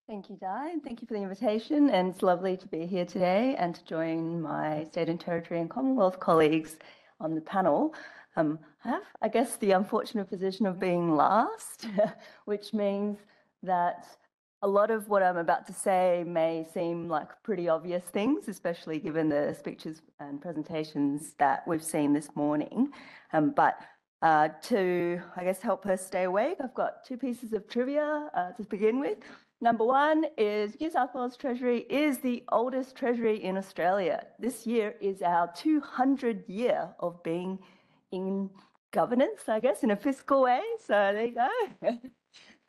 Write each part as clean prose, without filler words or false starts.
Thank you, Di, and thank you for the invitation. And it's lovely to be here today and to join my state and territory and Commonwealth colleagues on the panel. I have, I guess, the unfortunate position of being last, which means that a lot of what I'm about to say may seem like pretty obvious things, especially given the speeches and presentations that we've seen this morning. But to, I guess, help her stay awake, I've got two pieces of trivia to begin with. Number one is New South Wales Treasury is the oldest treasury in Australia. This year is our 200th year of being in governance, I guess, in a fiscal way. So there you go.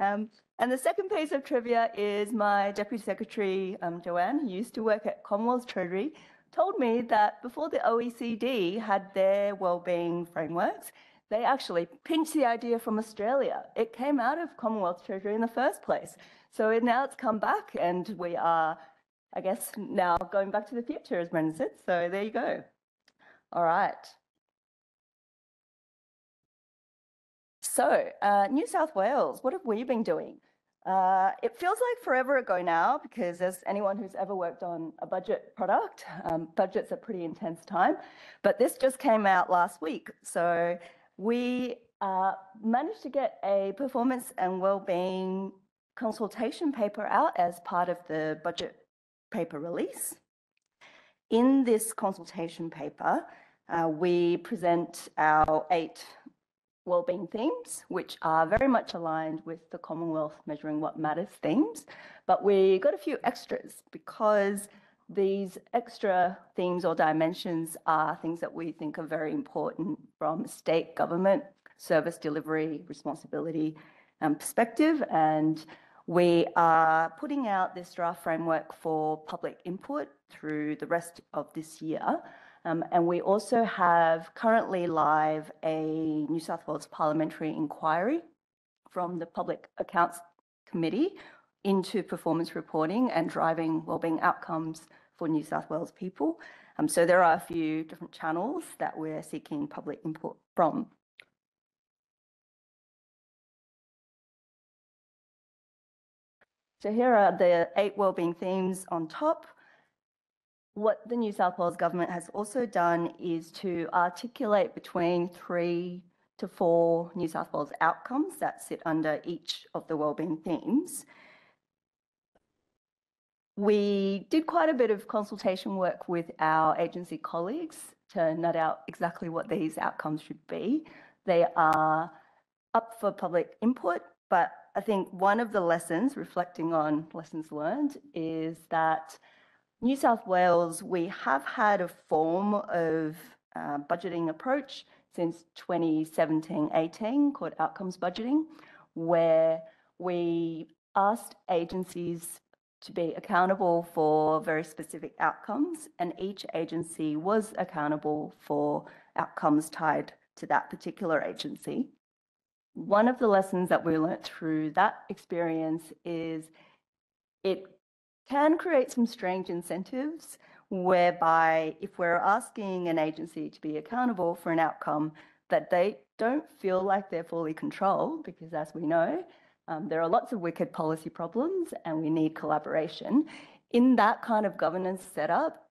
And the second piece of trivia is my Deputy Secretary, Joanne, who used to work at Commonwealth Treasury, told me that before the OECD had their wellbeing frameworks, they actually pinched the idea from Australia. It came out of Commonwealth Treasury in the first place. So now it's come back and we are, I guess, now going back to the future, as Brendan said. So there you go. All right. So New South Wales, what have we been doing? It feels like forever ago now, because as anyone who's ever worked on a budget product, budget's a pretty intense time, but this just came out last week. So we managed to get a performance and wellbeing consultation paper out as part of the budget paper release. In this consultation paper, we present our 8 wellbeing themes, which are very much aligned with the Commonwealth Measuring What Matters themes, but we got a few extras because these extra themes or dimensions are things that we think are very important from state government, service delivery, responsibility perspective, and we are putting out this draft framework for public input through the rest of this year. And we also have currently live a New South Wales parliamentary inquiry from the Public Accounts Committee into performance reporting and driving wellbeing outcomes for New South Wales people. So there are a few different channels that we're seeking public input from. So here are the 8 wellbeing themes on top. What the New South Wales government has also done is to articulate between 3 to 4 New South Wales outcomes that sit under each of the wellbeing themes. We did quite a bit of consultation work with our agency colleagues to nut out exactly what these outcomes should be. They are up for public input, but I think one of the lessons, reflecting on lessons learned, is that New South Wales, we have had a form of budgeting approach since 2017-18 called outcomes budgeting, where we asked agencies to be accountable for very specific outcomes, and each agency was accountable for outcomes tied to that particular agency. One of the lessons that we learnt through that experience is it can create some strange incentives whereby if we're asking an agency to be accountable for an outcome that they don't feel like they're fully controlled, because as we know, there are lots of wicked policy problems and we need collaboration. In that kind of governance setup,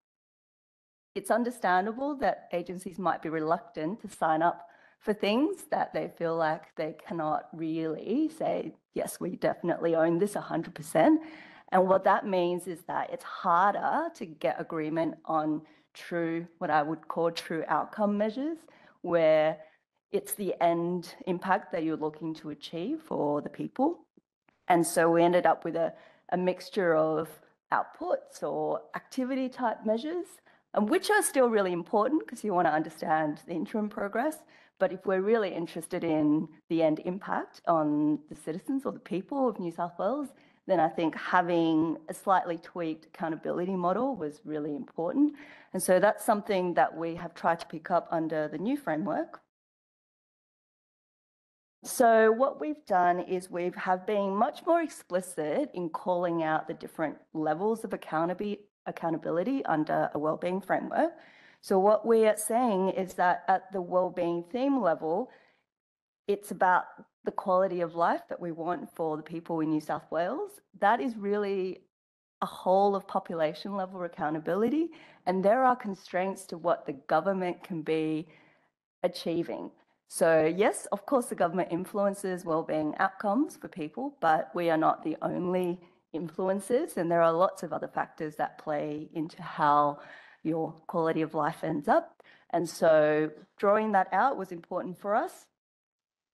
it's understandable that agencies might be reluctant to sign up for things that they feel like they cannot really say, yes, we definitely own this 100%. And what that means is that it's harder to get agreement on true, what I would call true outcome measures, where it's the end impact that you're looking to achieve for the people. And so we ended up with a mixture of outputs or activity type measures, which are still really important because you want to understand the interim progress. But if we're really interested in the end impact on the citizens or the people of New South Wales, then I think having a slightly tweaked accountability model was really important. And so that's something that we have tried to pick up under the new framework. So what we've done is we have been much more explicit in calling out the different levels of accountability under a wellbeing framework. So what we are saying is that at the wellbeing theme level, it's about the quality of life that we want for the people in New South Wales, that is really a whole of population level accountability, and there are constraints to what the government can be achieving. So yes, of course, the government influences wellbeing outcomes for people, but we are not the only influences, and there are lots of other factors that play into how your quality of life ends up. And so drawing that out was important for us.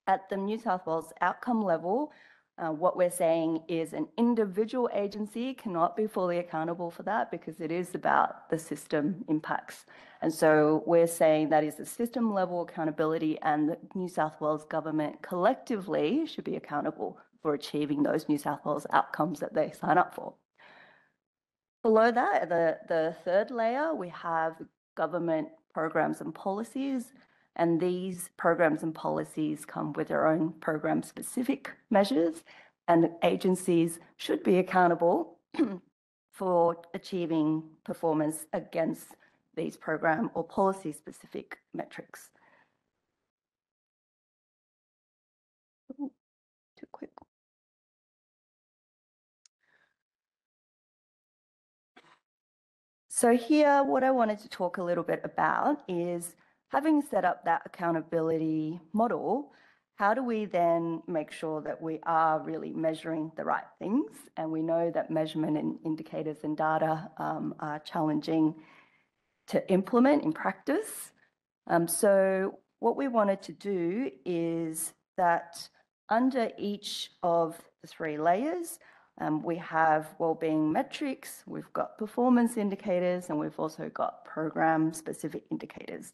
At the New South Wales outcome level, what we're saying is an individual agency cannot be fully accountable for that because it is about the system impacts. And so we're saying that is a system level accountability, and the New South Wales government collectively should be accountable for achieving those New South Wales outcomes that they sign up for. Below that, the third layer, we have government programs and policies. And these programs and policies come with their own program-specific measures, and agencies should be accountable for achieving performance against these program or policy-specific metrics. Ooh, too quick. So here, what I wanted to talk a little bit about is, having set up that accountability model, how do we then make sure that we are really measuring the right things? And we know that measurement and indicators and data are challenging to implement in practice. So what we wanted to do is that under each of the three layers, we have wellbeing metrics, we've got performance indicators, and we've also got program-specific indicators.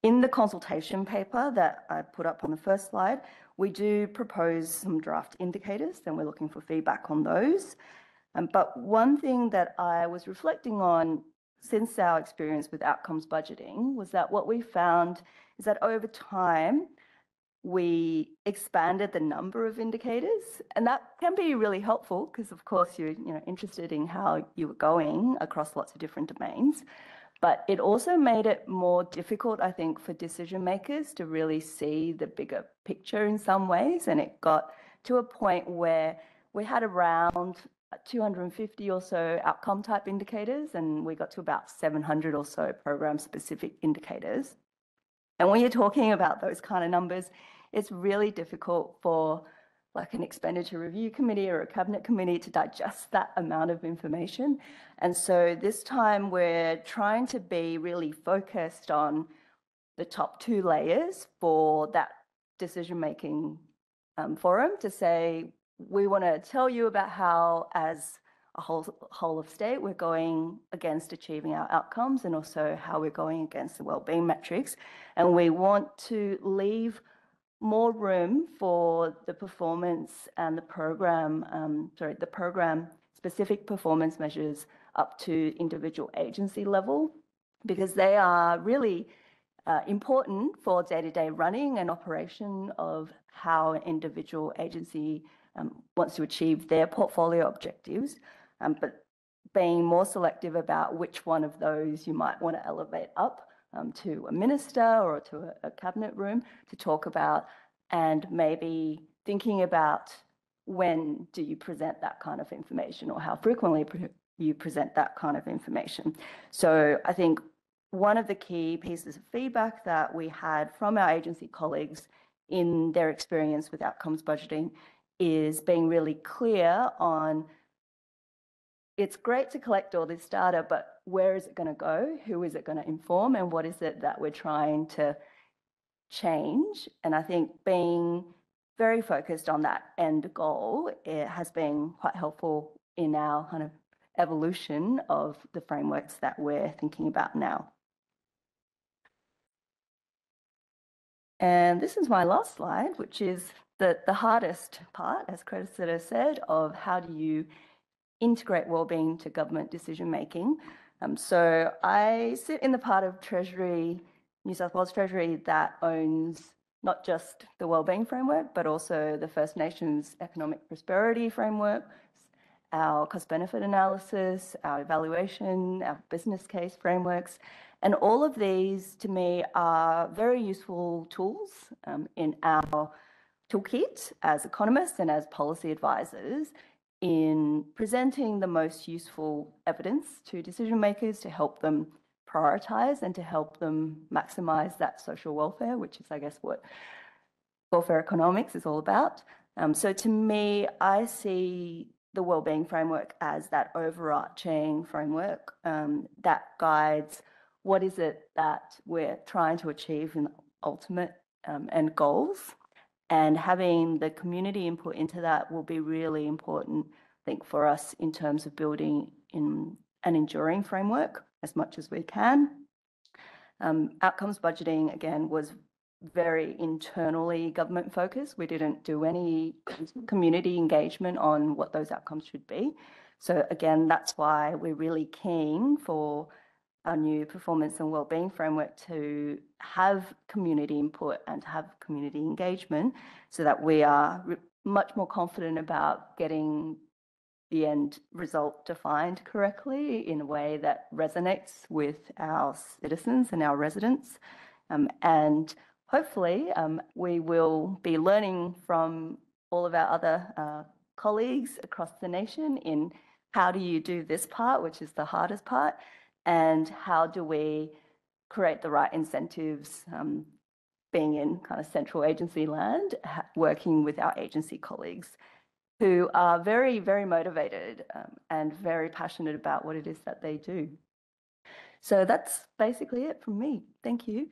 In the consultation paper that I put up on the first slide, we do propose some draft indicators, and we're looking for feedback on those. But one thing that I was reflecting on since our experience with outcomes budgeting was that what we found is that over time, we expanded the number of indicators, and that can be really helpful because, of course, you're interested in how you were going across lots of different domains. But it also made it more difficult, I think, for decision makers to really see the bigger picture in some ways. And it got to a point where we had around 250 or so outcome type indicators, and we got to about 700 or so program specific indicators. And when you're talking about those kind of numbers, it's really difficult for like an expenditure review committee or a cabinet committee to digest that amount of information. And so this time we're trying to be really focused on the top two layers for that decision-making forum to say, we want to tell you about how, as a whole of state, we're going against achieving our outcomes, and also how we're going against the wellbeing metrics. And we want to leave more room for the performance and the program-specific performance measures up to individual agency level, because they are really important for day-to-day running and operation of how an individual agency wants to achieve their portfolio objectives, but being more selective about which one of those you might want to elevate up to a minister or to a cabinet room to talk about, and maybe thinking about when do you present that kind of information, or how frequently you present that kind of information. So I think one of the key pieces of feedback that we had from our agency colleagues in their experience with outcomes budgeting is being really clear on, it's great to collect all this data, but where is it going to go? Who is it going to inform? And what is it that we're trying to change? And I think being very focused on that end goal, it has been quite helpful in our kind of evolution of the frameworks that we're thinking about now. And this is my last slide, which is the hardest part, as Cressida said, of how do you integrate wellbeing to government decision making. So I sit in the part of Treasury, New South Wales Treasury, that owns not just the wellbeing framework, but also the First Nations economic prosperity framework, our cost benefit analysis, our evaluation, our business case frameworks. And all of these, to me, are very useful tools in our toolkit as economists and as policy advisors in presenting the most useful evidence to decision makers to help them prioritise and to help them maximise that social welfare, which is, I guess, what welfare economics is all about. So to me, I see the wellbeing framework as that overarching framework that guides what is it that we're trying to achieve in the ultimate end goals. And having the community input into that will be really important, I think, for us in terms of building in an enduring framework as much as we can. Outcomes budgeting, again, was very internally government focused. We didn't do any community engagement on what those outcomes should be. So again, that's why we're really keen for our new performance and wellbeing framework to have community input and to have community engagement so that we are much more confident about getting the end result defined correctly in a way that resonates with our citizens and our residents. And hopefully we will be learning from all of our other colleagues across the nation in how do you do this part, which is the hardest part, and how do we create the right incentives, being in kind of central agency land, working with our agency colleagues who are very, very motivated and very passionate about what it is that they do. So that's basically it from me. Thank you.